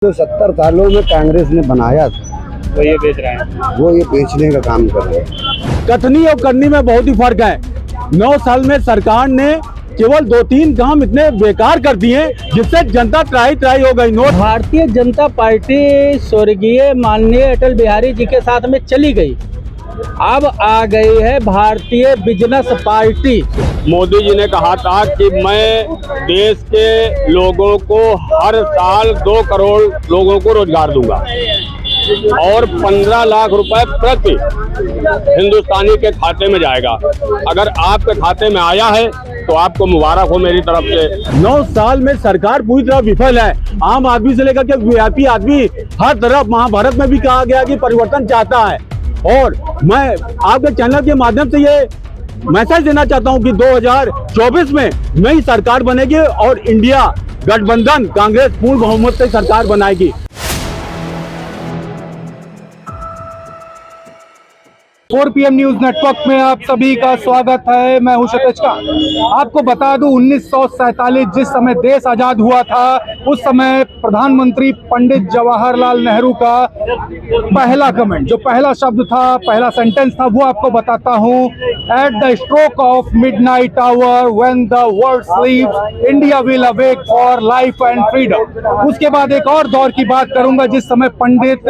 जो 70 सालों में कांग्रेस ने बनाया था वो ये बेच रहे हैं। वो ये बेचने का काम कर रहे हैं। कथनी और करनी में बहुत ही फर्क है। 9 साल में सरकार ने केवल 2-3 काम इतने बेकार कर दिए जिससे जनता त्राही त्राही हो गई। नोट भारतीय जनता पार्टी स्वर्गीय माननीय अटल बिहारी जी के साथ में चली गई, अब आ गई है भारतीय बिजनेस पार्टी। मोदी जी ने कहा था कि मैं देश के लोगों को हर साल 2 करोड़ लोगों को रोजगार दूंगा और 15 लाख रुपए प्रति हिंदुस्तानी के खाते में जाएगा। अगर आपके खाते में आया है तो आपको मुबारक हो मेरी तरफ से। 9 साल में सरकार पूरी तरह विफल है। आम आदमी से लेकर के वीआईपी आदमी हर तरफ, महाभारत में भी कहा गया कि परिवर्तन चाहता है। और मैं आपके चैनल के माध्यम से ये मैसेज देना चाहता हूं कि 2024 में नई सरकार बनेगी और इंडिया गठबंधन कांग्रेस पूर्ण बहुमत से सरकार बनाएगी। 4 PM न्यूज नेटवर्क में आप सभी का स्वागत है। मैं हूं सतेज का। आपको बता दूं 1947 जिस समय देश आजाद हुआ था उस समय प्रधानमंत्री पंडित जवाहरलाल नेहरू का पहला कमेंट, जो पहला शब्द था, पहला सेंटेंस था, वो आपको बताता हूं। At the stroke of midnight hour when the world sleeps India will awake for life and freedom. उसके बाद एक और दौर की बात करूंगा जिस समय पंडित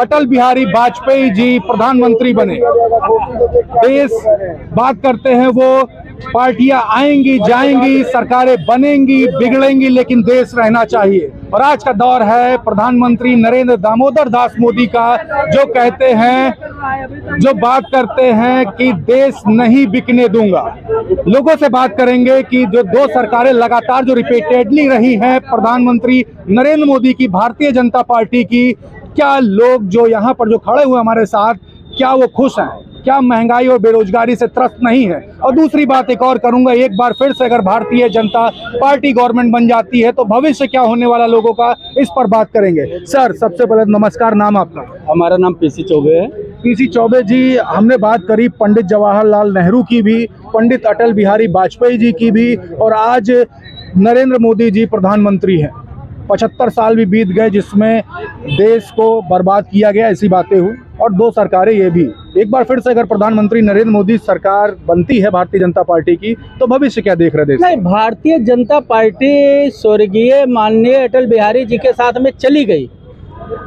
अटल बिहारी वाजपेयी जी प्रधानमंत्री बने। देश बात करते हैं, वो पार्टियां आएंगी जाएंगी, सरकारें बनेंगी बिगड़ेंगी, लेकिन देश रहना चाहिए। और आज का दौर है प्रधानमंत्री नरेंद्र दामोदर दास मोदी का, जो कहते हैं, जो बात करते हैं कि देश नहीं बिकने दूंगा। लोगों से बात करेंगे कि जो 2 सरकारें लगातार जो रिपीटेडली रही हैं प्रधानमंत्री नरेंद्र मोदी की, भारतीय जनता पार्टी की, क्या लोग जो यहाँ पर जो खड़े हुए हमारे साथ, क्या वो खुश हैं? क्या महंगाई और बेरोजगारी से त्रस्त नहीं है? और दूसरी बात एक और करूंगा, एक बार फिर से अगर भारतीय जनता पार्टी गवर्नमेंट बन जाती है तो भविष्य क्या होने वाला लोगों का, इस पर बात करेंगे। सर, सबसे पहले नमस्कार, नाम आपका? हमारा नाम पीसी चौबे है। पीसी चौबे जी, हमने बात करी पंडित जवाहरलाल नेहरू की भी, पंडित अटल बिहारी वाजपेयी जी की भी, और आज नरेंद्र मोदी जी प्रधानमंत्री हैं। 75 साल भी बीत गए जिसमें देश को बर्बाद किया गया, ऐसी बातें हुई, और 2 सरकारें ये भी। एक बार फिर से अगर प्रधानमंत्री नरेंद्र मोदी सरकार बनती है भारतीय जनता पार्टी की तो भविष्य क्या देख रहे देश? नहीं, भारतीय जनता पार्टी स्वर्गीय माननीय अटल बिहारी जी के साथ में चली गई,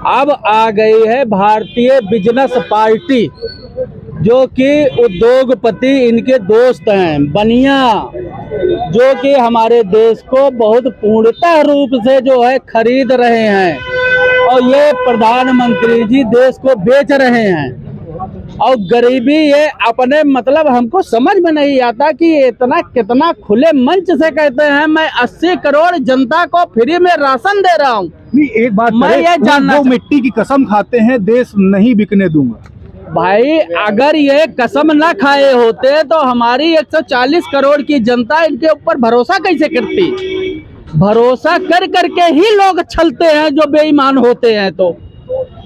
अब आ गई है भारतीय बिजनेस पार्टी, जो कि उद्योगपति इनके दोस्त हैं, बनिया, जो कि हमारे देश को बहुत पूर्णतः रूप से जो है खरीद रहे हैं। और ये प्रधानमंत्री जी देश को बेच रहे हैं। और गरीबी ये अपने, मतलब हमको समझ में नहीं आता कि इतना कितना खुले मंच से कहते हैं मैं 80 करोड़ जनता को फ्री में राशन दे रहा हूँ। एक बात मैं ये जानना, मिट्टी की कसम खाते हैं देश नहीं बिकने दूंगा। भाई अगर ये कसम ना खाए होते तो हमारी 140 करोड़ की जनता इनके ऊपर भरोसा कैसे करती? भरोसा कर करके ही लोग छलते हैं जो बेईमान होते हैं, तो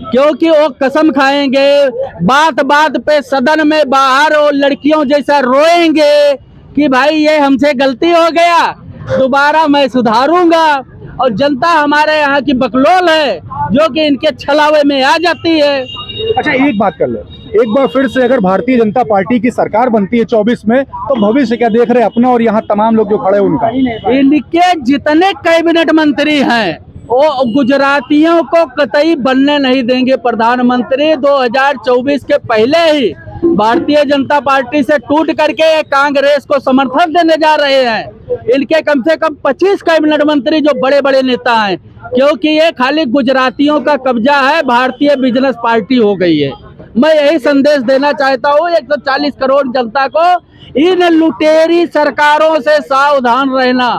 क्योंकि वो कसम खाएंगे, बात बात पे सदन में बाहर और लड़कियों जैसा रोएंगे कि भाई ये हमसे गलती हो गया, दोबारा मैं सुधारूंगा। और जनता हमारे यहाँ की बकलोल है जो कि इनके छलावे में आ जाती है। अच्छा, एक बात कर लो, एक बार फिर से अगर भारतीय जनता पार्टी की सरकार बनती है 24 में तो भविष्य क्या देख रहे हैं अपना और यहाँ तमाम लोग जो खड़े हैं उनका? इनके जितने कैबिनेट मंत्री हैं वो गुजरातियों को कतई बनने नहीं देंगे प्रधानमंत्री। 2024 के पहले ही भारतीय जनता पार्टी से टूट करके कांग्रेस को समर्थन देने जा रहे हैं। इनके कम से कम 25 कैबिनेट मंत्री जो बड़े बड़े नेता हैं, क्योंकि ये खाली गुजरातियों का कब्जा है, भारतीय बिजनेस पार्टी हो गई है। मैं यही संदेश देना चाहता हूँ 140 करोड़ जनता को, इन लुटेरी सरकारों से सावधान रहना,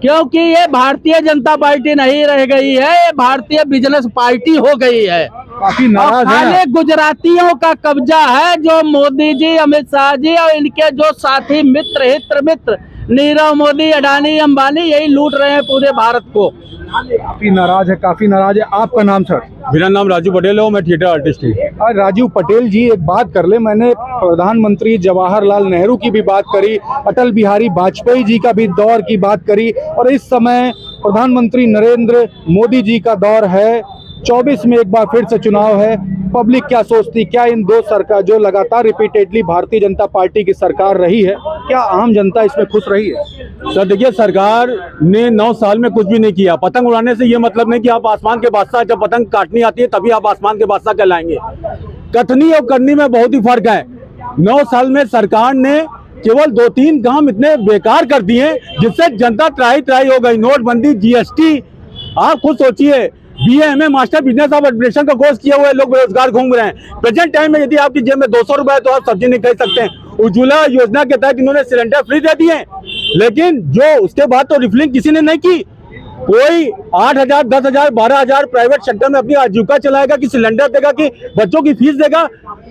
क्योंकि ये भारतीय जनता पार्टी नहीं रह गई है, ये भारतीय बिजनेस पार्टी हो गई है। काफी नाराज है। गुजरातियों का कब्जा है जो मोदी जी, अमित शाह जी और इनके जो साथी मित्र नीरव मोदी, अडानी, अंबानी यही लूट रहे हैं पूरे भारत को। काफी नाराज है। आपका नाम सर? मेरा नाम राजू पटेल है, मैं थिएटर आर्टिस्ट हूँ। आज राजीव पटेल जी, एक बात कर ले, मैंने प्रधानमंत्री जवाहरलाल नेहरू की भी बात करी, अटल बिहारी वाजपेयी जी का भी दौर की बात करी, और इस समय प्रधानमंत्री नरेंद्र मोदी जी का दौर है। 24 में एक बार फिर से चुनाव है। पब्लिक क्या सोचती, क्या इन दो सरकार जो लगातार रिपीटेडली भारतीय जनता पार्टी की सरकार रही है, क्या आम जनता इसमें खुश रही है? सर देखिए, सरकार ने 9 साल में कुछ भी नहीं किया। पतंग उड़ाने से ये मतलब नहीं कि आप आसमान के बादशाह, जब पतंग काटनी आती है तभी आप आसमान के बादशाह कहलाएंगे। कथनी और करनी में बहुत ही फर्क है। 9 साल में सरकार ने केवल 2-3 काम इतने बेकार कर दिए जिससे जनता त्राही त्राही हो गई। नोटबंदी, जीएसटी, आप खुद सोचिए, BA master business of administration का कोर्स किए हुए लोग बेरोजगार घूम रहे हैं। प्रेजेंट टाइम में यदि आपकी जेब में 200 रुपए है तो आप सब्जी नहीं खरीद सकते हैं। उज्ज्वला योजना के तहत इन्होंने सिलेंडर फ्री दे दिए, लेकिन जो उसके बाद तो रिफिलिंग किसी ने नहीं की। कोई 8,000, 10,000, 12,000 प्राइवेट सेक्टर में अपनी आजीविका चलाएगा कि सिलेंडर देगा कि बच्चों की फीस देगा?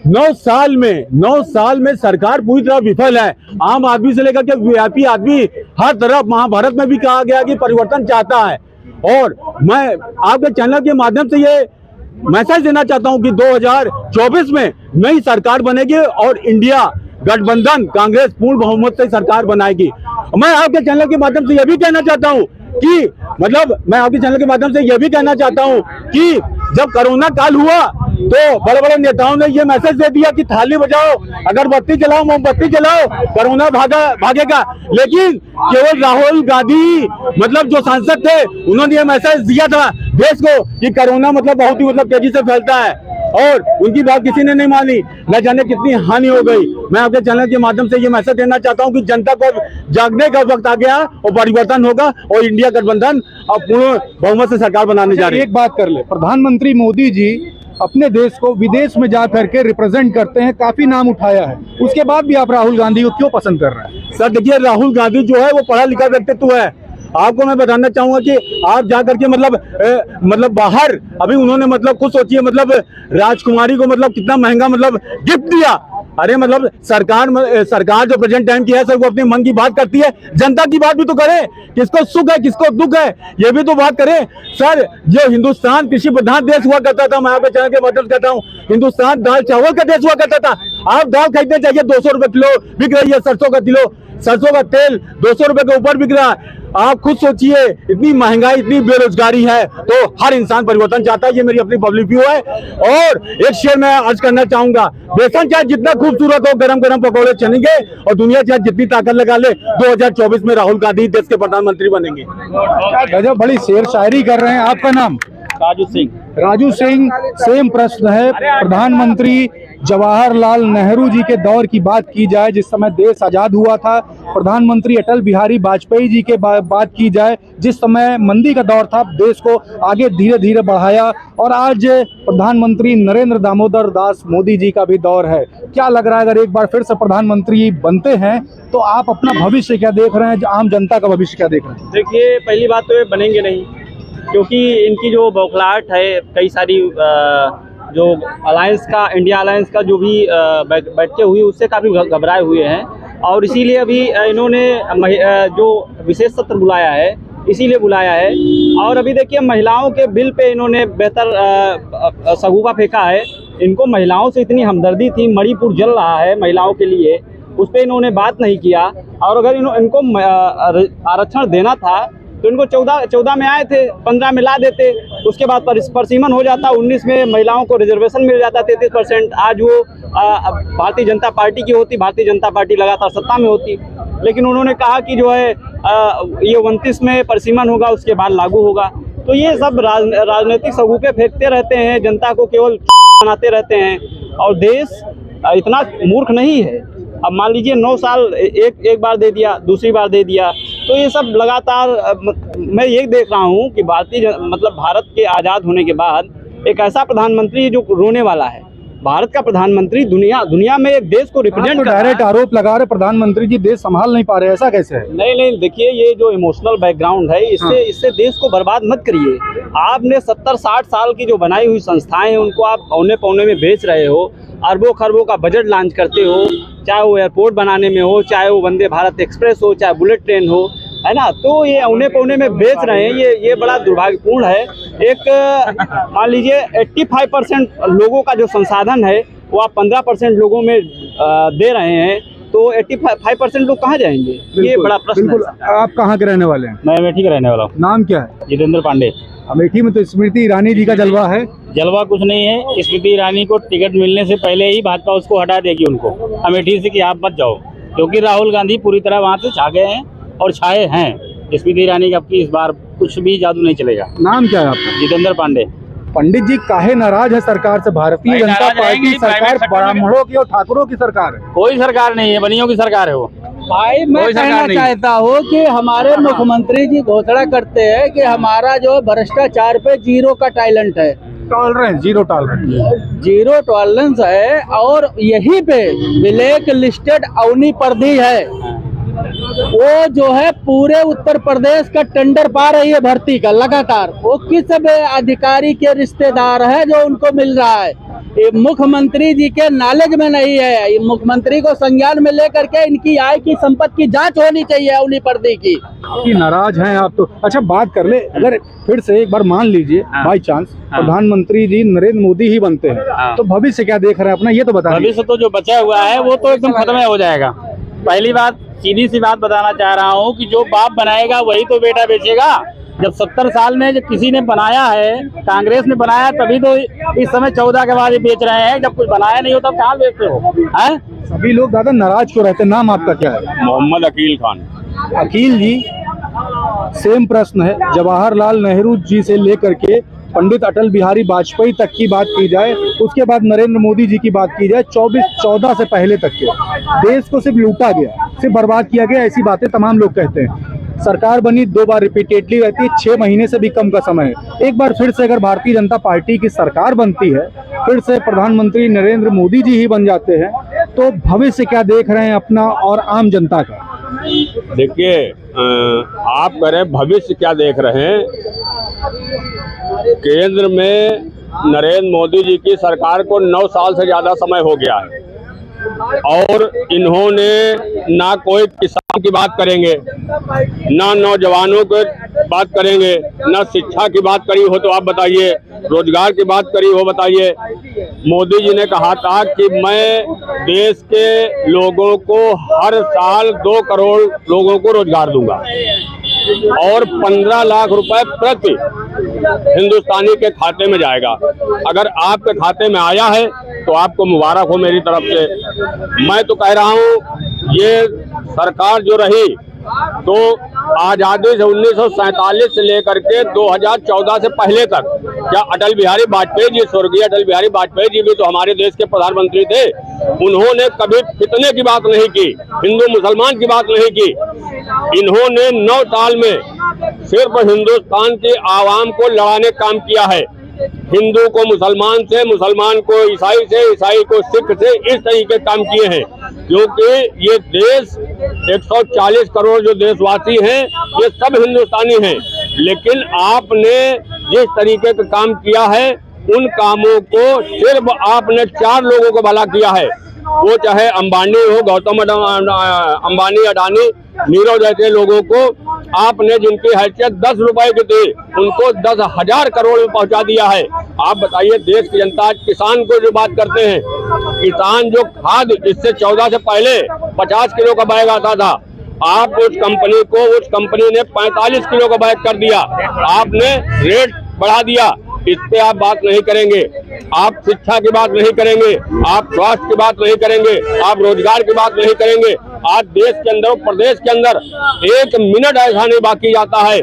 9 साल में सरकार पूरी तरह विफल है। आम आदमी से लेकर के VIP आदमी हर तरफ, महाभारत में भी कहा गया कि परिवर्तन चाहता है। और मैं आपके चैनल के माध्यम से ये मैसेज देना चाहता हूं कि 2024 में नई सरकार बनेगी और इंडिया गठबंधन कांग्रेस पूर्ण बहुमत से सरकार बनाएगी। मैं आपके चैनल के माध्यम से यह भी कहना चाहता हूं कि जब कोरोना काल हुआ तो बड़े बड़े नेताओं ने ये मैसेज दे दिया कि थाली बजाओ, अगरबत्ती जलाओ, मोमबत्ती जलाओ, कोरोना भागेगा। लेकिन केवल राहुल गांधी जो सांसद थे, उन्होंने ये मैसेज दिया था देश को कि कोरोना बहुत ही तेजी से फैलता है, और उनकी बात किसी ने नहीं मानी। न जाने कितनी हानि हो गई। मैं आपके चैनल के माध्यम से ये मैसेज देना चाहता हूं कि जनता को जागने का वक्त आ गया और परिवर्तन होगा और इंडिया गठबंधन अब पूर्ण बहुमत से सरकार बनाने जा रही है। एक बात कर ले, प्रधानमंत्री मोदी जी अपने देश को विदेश में जा करके रिप्रेजेंट करते हैं, काफी नाम उठाया है, उसके बाद भी आप राहुल गांधी को क्यों पसंद कर रहे हैं? सर देखिए, राहुल गांधी जो है वो पढ़ा लिखा व्यक्तित्व है। आपको मैं बताना चाहूंगा कि आप जाकर के बाहर, अभी उन्होंने खुद सोचिए, राजकुमारी को कितना महंगा गिफ्ट दिया। अरे सरकार जो प्रेजेंट टाइम की है सर, वो अपने मन की बात करती है, जनता की बात भी तो करे। किसको सुख है, किसको दुख है, ये भी तो बात करें। सर, जो हिंदुस्तान कृषि प्रधान देश हुआ करता था, मैं आपके चैनल के माध्यम से कहता हूँ, हिंदुस्तान दाल चावल का देश हुआ करता था। आप दाल खरीदने चाहिए 200 रुपए किलो बिक रही है, सरसों का तेल 200 रुपए के ऊपर बिक रहा है। आप खुद सोचिए, इतनी महंगाई, इतनी बेरोजगारी है, तो हर इंसान परिवर्तन चाहता है। ये मेरी अपनी पब्लिक व्यू है। और एक शेर मैं अर्ज करना चाहूंगा, बेसन चाहे जितना खूबसूरत हो, गरम गरम पकौड़े चलेंगे, और दुनिया चाहे जितनी ताकत लगा ले, 2024 में राहुल गांधी देश के प्रधानमंत्री बनेंगे। गजब, बड़ी शेर शायरी कर रहे हैं। आपका नाम? राजू सिंह। सेम प्रश्न है, प्रधानमंत्री जवाहरलाल नेहरू जी के दौर की बात की जाए जिस समय देश आजाद हुआ था, प्रधानमंत्री अटल बिहारी वाजपेयी जी के बात की जाए जिस समय मंदी का दौर था, देश को आगे धीरे धीरे बढ़ाया, और आज प्रधानमंत्री नरेंद्र दामोदर दास मोदी जी का भी दौर है। क्या लग रहा है, अगर एक बार फिर से प्रधानमंत्री बनते हैं तो आप अपना भविष्य क्या देख रहे हैं, आम जनता का भविष्य क्या देख रहे हैं? देखिए, पहली बात तो ये बनेंगे नहीं, क्योंकि इनकी जो बौखलाहट है, कई सारी जो इंडिया अलायंस का जो भी बैठकें हुई, उससे काफ़ी घबराए हुए हैं, और इसीलिए अभी इन्होंने जो विशेष सत्र बुलाया है, इसीलिए बुलाया है। और अभी देखिए, महिलाओं के बिल पे इन्होंने बेहतर सगुफा फेंका है। इनको महिलाओं से इतनी हमदर्दी थी, मणिपुर जल रहा है महिलाओं के लिए, उस पर इन्होंने बात नहीं किया। और अगर इनको आरक्षण देना था तो इनको 14 में आए थे, 15 में ला देते, उसके बाद परसीमन हो जाता, 19 में महिलाओं को रिजर्वेशन मिल जाता 33%। आज वो भारतीय जनता पार्टी की होती, भारतीय जनता पार्टी लगातार सत्ता में होती, लेकिन उन्होंने कहा कि जो है ये 29 में परसीमन होगा, उसके बाद लागू होगा। तो ये सब राजनीतिक सगुफे फेंकते रहते हैं, जनता को केवल बनाते रहते हैं, और देश इतना मूर्ख नहीं है। अब मान लीजिए 9 साल एक बार दे दिया, दूसरी बार दे दिया, तो ये सब लगातार मैं ये देख रहा हूँ कि भारत के आज़ाद होने के बाद एक ऐसा प्रधानमंत्री जो रोने वाला है, भारत का प्रधानमंत्री दुनिया में एक देश को रिप्रेजेंट कर रहा है। डायरेक्ट आरोप लगा रहे प्रधानमंत्री जी देश संभाल नहीं पा रहे, ऐसा कैसे है? नहीं, देखिए ये जो इमोशनल बैकग्राउंड है इससे देश को बर्बाद मत करिए। आपने 70-60 साल की जो बनाई हुई संस्थाएं हैं उनको आप औने पौने में बेच रहे हो, अरबों खरबों का बजट लॉन्च करते हो, चाहे वो एयरपोर्ट बनाने में हो, चाहे वो वंदे भारत एक्सप्रेस हो, चाहे बुलेट ट्रेन हो, है ना। तो ये औने पौने में बेच रहे हैं, ये बड़ा दुर्भाग्यपूर्ण है। एक मान लीजिए 85% लोगों का जो संसाधन है वो आप 15% लोगों में दे रहे हैं, तो 85% लोग कहाँ जाएंगे? ये बड़ा प्रश्न है। आप कहाँ के रहने वाले हैं? मैं अमेठी का रहने वाला हूँ। नाम क्या है? जितेंद्र पांडे। अमेठी में तो स्मृति ईरानी जी का जलवा है। जलवा कुछ नहीं है, स्मृति ईरानी को टिकट मिलने से पहले ही भाजपा उसको हटा देगी उनको अमेठी से कि आप मत जाओ, क्योंकि राहुल गांधी पूरी तरह वहाँ से छा गए हैं और छाए हैं। स्मृति ईरानी का आपकी इस बार कुछ भी जादू नहीं चलेगा। नाम क्या है आपका? जितेंद्र पांडे। पंडित जी काहे नाराज है सरकार से? भारतीय जनता पार्टी सरकार ब्राह्मणों की और ठाकुरों की सरकार है। कोई सरकार नहीं है, बनियों की सरकार है वो। भाई मैं कहना चाहता हूँ कि हमारे मुख्यमंत्री जी घोषणा करते हैं कि हमारा जो भ्रष्टाचार पे जीरो का टैलेंट है, टॉलरेंस, जीरो टॉलरेंस है, और यही पे ब्लैक लिस्टेड अवनी पर्दी है, वो जो है पूरे उत्तर प्रदेश का टेंडर पा रही है भर्ती का लगातार। वो किस अधिकारी के रिश्तेदार है जो उनको मिल रहा है? ये मुख्यमंत्री जी के नॉलेज में नहीं है। ये मुख्यमंत्री को संज्ञान में लेकर के इनकी आय की संपत्ति की जांच होनी चाहिए अवनी पर्दी की। नाराज हैं आप तो। अच्छा बात कर ले, अगर फिर से एक बार मान लीजिए बाई चांस प्रधानमंत्री जी नरेंद्र मोदी ही बनते हैं तो भविष्य क्या देख रहे हैं अपना, ये तो बताइए। भविष्य तो जो बचा हुआ है वो तो एकदम खत्म हो जाएगा। पहली बात, सीधी सी बात बताना चाह रहा हूँ कि जो बाप बनाएगा वही तो बेटा बेचेगा। जब 70 साल में जब किसी ने बनाया है, कांग्रेस ने बनाया, तभी तो इस समय 14 के बाद बेच रहे हैं। जब कुछ बनाया नहीं हो तब कहाँ बेचते हो? हैं? सभी लोग दादा नाराज क्यों रहते हैं? नाम आपका क्या है? मोहम्मद अकील खान। अकील जी, सेम प्रश्न है। जवाहरलाल नेहरू जी से लेकर के पंडित अटल बिहारी वाजपेयी तक की बात की जाए, उसके बाद नरेंद्र मोदी जी की बात की जाए, 14 से पहले तक के देश को सिर्फ लूटा गया, सिर्फ बर्बाद किया गया, ऐसी बातें तमाम लोग कहते हैं। सरकार बनी 2 बार रिपीटेडली रहती है, 6 महीने से भी कम का समय है। एक बार फिर से अगर भारतीय जनता पार्टी की सरकार बनती है, फिर से प्रधानमंत्री नरेंद्र मोदी जी ही बन जाते हैं, तो भविष्य क्या देख रहे हैं अपना और आम जनता का? देखिए, आप कह रहे हैं भविष्य क्या देख रहे हैं। केंद्र में नरेंद्र मोदी जी की सरकार को 9 साल से ज्यादा समय हो गया है और इन्होंने ना कोई किसान की बात करेंगे, ना नौजवानों की बात करेंगे, ना शिक्षा की बात करी हो तो आप बताइए, रोजगार की बात करी हो बताइए। मोदी जी ने कहा था कि मैं देश के लोगों को हर साल 2 करोड़ लोगों को रोजगार दूंगा और 15 लाख रुपए प्रति हिंदुस्तानी के खाते में जाएगा। अगर आपके खाते में आया है तो आपको मुबारक हो मेरी तरफ से। मैं तो कह रहा हूँ ये सरकार जो रही तो आजादी से 1947 से लेकर के 2014 से पहले तक, क्या अटल बिहारी वाजपेयी जी, स्वर्गीय अटल बिहारी वाजपेयी जी भी तो हमारे देश के प्रधानमंत्री थे, उन्होंने कभी फितने की बात नहीं की, हिंदू मुसलमान की बात नहीं की। इन्होंने 9 साल में सिर्फ हिंदुस्तान की आवाम को लड़ाने काम किया है। हिंदू को मुसलमान से, मुसलमान को ईसाई से, ईसाई को सिख से, इस तरीके काम किए हैं। क्योंकि ये देश 140 करोड़ जो देशवासी हैं ये सब हिंदुस्तानी हैं, लेकिन आपने जिस तरीके का काम किया है उन कामों को सिर्फ आपने 4 लोगों को भला किया है, वो चाहे अंबानी हो, गौतम अंबानी, अडानी, नीरव जैसे लोगों को आपने जिनकी हैसियत 10 रुपए की थी उनको 10,000 करोड़ में पहुंचा दिया है। आप बताइए, देश की जनता किसान को जो बात करते हैं, किसान जो खाद इससे 14 से पहले 50 किलो का बैग आता था, आप उस कंपनी ने 45 किलो का बैग कर दिया, आपने रेट बढ़ा दिया। इस पे आप बात नहीं करेंगे, आप शिक्षा की बात नहीं करेंगे, आप स्वास्थ्य की बात नहीं करेंगे, आप रोजगार की बात नहीं करेंगे। आज देश के अंदर, प्रदेश के अंदर 1 मिनट ऐसा नहीं बाकी जाता है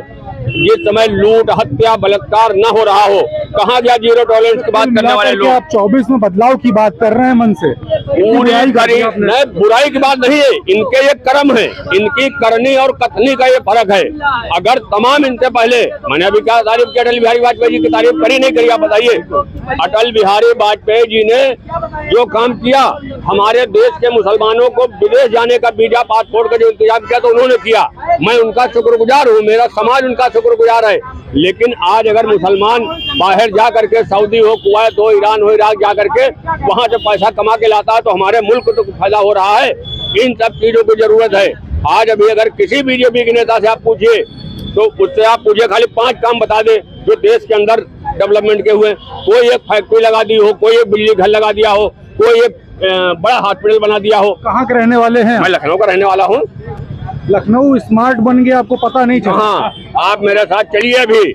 जिस समय लूट, हत्या, बलात्कार न हो रहा हो। कहाँ गया जीरो टॉलरेंस की बात करने वाले लोग? आप 24 में बदलाव की बात कर रहे हैं मन से। बुराई की बात नहीं है, इनके ये कर्म है, इनकी करनी और कथनी का ये फर्क है। अगर तमाम इनसे पहले, मैंने अभी क्या तारीफ की, अटल बिहारी वाजपेयी जी की तारीफ करी नहीं करी, आप बताइए। अटल बिहारी वाजपेयी जी ने जो काम किया, हमारे देश के मुसलमानों को विदेश जाने का वीजा पासपोर्ट का जो इंतजाम किया तो उन्होंने किया, मैं उनका शुक्रगुजार हूँ, मेरा समाज उनका शुक्रगुजार है। लेकिन आज अगर मुसलमान बाहर जा करके, सऊदी हो, कुवैत हो, ईरान हो, इराक जा करके वहां से पैसा कमा के लाता है तो हमारे मुल्क को तो फायदा हो रहा है। इन सब चीजों की जरूरत है। आज अभी अगर किसी बीजेपी के नेता से आप पूछिए तो उससे आप पूछिए, खाली 5 काम बता दे जो देश के अंदर डेवलपमेंट के हुए। कोई एक फैक्ट्री लगा दी हो, कोई एक बिजली घर लगा दिया हो, कोई एक बड़ा हॉस्पिटल बना दिया हो। कहाँ के रहने वाले हैं? मैं लखनऊ का रहने वाला हूँ। लखनऊ स्मार्ट बन गया, आपको पता नहीं चला? हाँ, आप मेरे साथ चलिए अभी,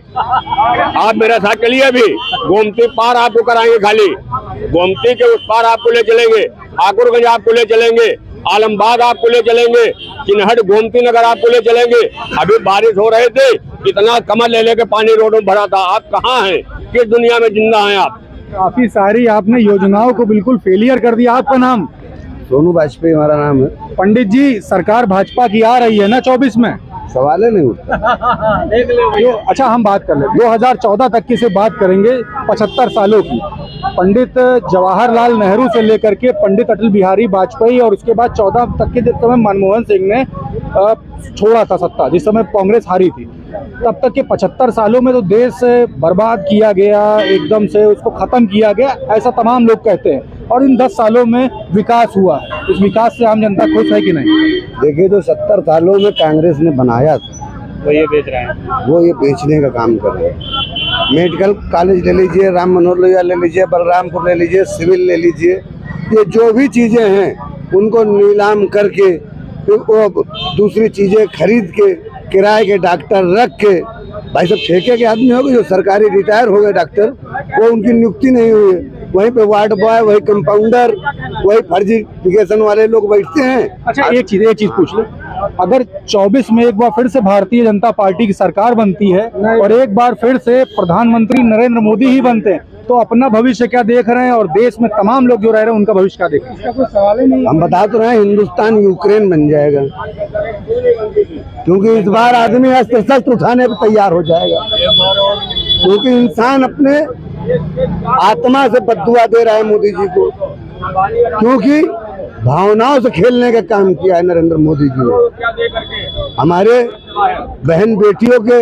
आप मेरे साथ चलिए अभी, गोमती पार आपको कराएंगे, खाली गोमती के उस पार आपको ले चलेंगे, ठाकुरगंज आपको ले चलेंगे, आलमबाग आपको ले चलेंगे, चिन्हट गोमती नगर आपको ले चलेंगे। अभी बारिश हो रहे थे, इतना कमल ले लेके पानी रोडों में भरा था। आप कहाँ हैं, किस दुनिया में जिंदा हैं आप? काफी सारी आपने योजनाओं को बिल्कुल फेलियर कर दिया। आपका नाम? सोनू वाजपेयी हमारा नाम है। पंडित जी, सरकार भाजपा की आ रही है ना 24 में? सवाल ही नहीं उठता। अच्छा, हम बात कर ले 2014 तक की से बात करेंगे, 75 सालों की। पंडित जवाहरलाल नेहरू से लेकर के पंडित अटल बिहारी वाजपेयी और उसके बाद 14 तक के जिस समय मनमोहन सिंह ने छोड़ा था सत्ता, जिस समय कांग्रेस हारी थी, तब तक के 75 सालों में तो देश बर्बाद किया गया, एकदम से उसको खत्म किया गया, ऐसा तमाम लोग कहते हैं। और इन 10 सालों में विकास हुआ, इस विकास से आम जनता खुश है कि नहीं? देखिए, जो 70 सालों में कांग्रेस ने बनाया था वो ये बेच रहे हैं, वो ये बेचने का काम कर रहे हैं। मेडिकल कॉलेज ले लीजिए, राम मनोहर लोहिया ले लीजिए, बलरामपुर ले लीजिए, सिविल ले लीजिए, ये जो भी चीजें हैं उनको नीलाम करके फिर वो दूसरी चीजें खरीद के किराए के डॉक्टर रख के, भाई सब ठेके के आदमी हो गए, जो सरकारी रिटायर हो गए डॉक्टर, वो उनकी नियुक्ति नहीं हुई, वहीं पे वार्ड बॉय, वही कंपाउंडर, वही फर्जीफिकेशन वाले लोग बैठते हैं। अच्छा, एक चीज पूछ ले, अगर 24 में एक बार फिर से भारतीय जनता पार्टी की सरकार बनती है और एक बार फिर से प्रधानमंत्री नरेंद्र मोदी ही बनते हैं, तो अपना भविष्य क्या देख रहे हैं और देश में तमाम लोग जो रह रहे हैं उनका भविष्य क्या देख रहे हैं? इसका कोई सवाल ही नहीं। हम बता तो रहे हैं, हिंदुस्तान यूक्रेन बन जाएगा, क्योंकि इस बार आदमी अस्त्र शस्त्र उठाने पर तैयार हो जाएगा, क्योंकि इंसान अपने आत्मा से बद्दुआ दे रहा है मोदी जी को, क्योंकि भावनाओं से खेलने का काम किया है नरेंद्र मोदी जी ने। हमारे बहन बेटियों के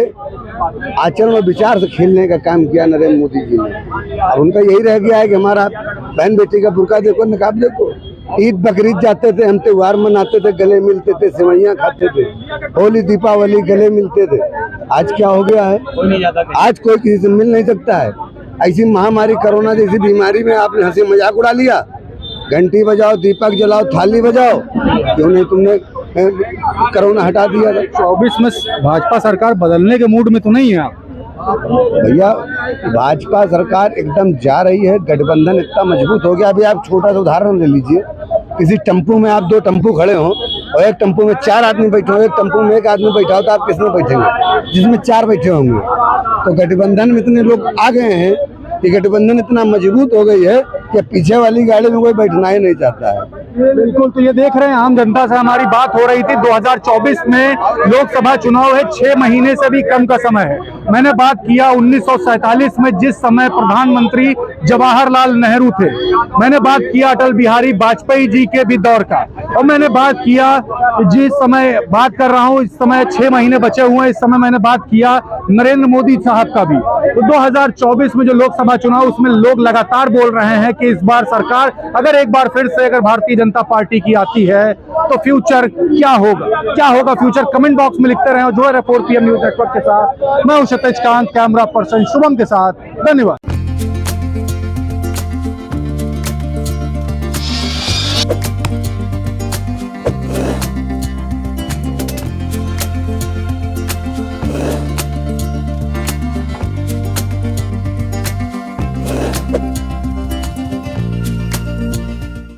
आचरण और विचार से खेलने का काम किया नरेंद्र मोदी जी ने। अब उनका यही रह गया है कि हमारा बहन बेटी का बुर्का देखो, निकाब देखो। ईद बकरीद जाते थे, हम त्योहार मनाते थे, गले मिलते थे, सेवैयां खाते थे, होली दीपावली गले मिलते थे। आज क्या हो गया है, आज कोई किसी से मिल नहीं सकता है। ऐसी महामारी कोरोना जैसी बीमारी में आपने हंसी मजाक उड़ा लिया, घंटी बजाओ, दीपक जलाओ, थाली बजाओ, क्यों नहीं तुमने कोरोना हटा दिया था? 24 में भाजपा सरकार बदलने के मूड में तो नहीं है आप? भैया, भाजपा सरकार एकदम जा रही है, गठबंधन इतना मजबूत हो गया। अभी आप छोटा सा उदाहरण ले लीजिए, किसी टेम्पू में आप 2 टेम्पू खड़े हो और एक टेम्पू में 4 आदमी बैठे हो, एक टेम्पू में 1 आदमी बैठा हो, तो आप किसमें बैठेंगे? जिसमें 4 बैठे होंगे। तो गठबंधन में इतने लोग आ गए हैं कि गठबंधन इतना मजबूत हो गई है कि पीछे वाली गाड़ी में कोई बैठना ही नहीं चाहता है। बिल्कुल, तो ये देख रहे हैं, आम जनता से हमारी बात हो रही थी। 2024 में लोकसभा चुनाव है, 6 महीने से भी कम का समय है। मैंने बात किया 1947 में जिस समय प्रधानमंत्री जवाहरलाल नेहरू थे, मैंने बात किया अटल बिहारी वाजपेयी जी के भी दौर का, और मैंने बात किया जिस समय बात कर रहा हूँ, इस समय 6 महीने बचे हुए हैं, इस समय मैंने बात किया नरेंद्र मोदी साहब का भी। तो 2024 में जो लोकसभा चुनाव, उसमें लोग लगातार बोल रहे हैं कि इस बार सरकार अगर एक बार फिर से अगर भारतीय जनता पार्टी की आती है तो फ्यूचर क्या होगा फ्यूचर? कमेंट बॉक्स में लिखते रहे। जो है 4 PM न्यूज नेटवर्क के साथ मैं हूं क्षितिज कांत, कैमरा पर्सन शुभम के साथ। धन्यवाद।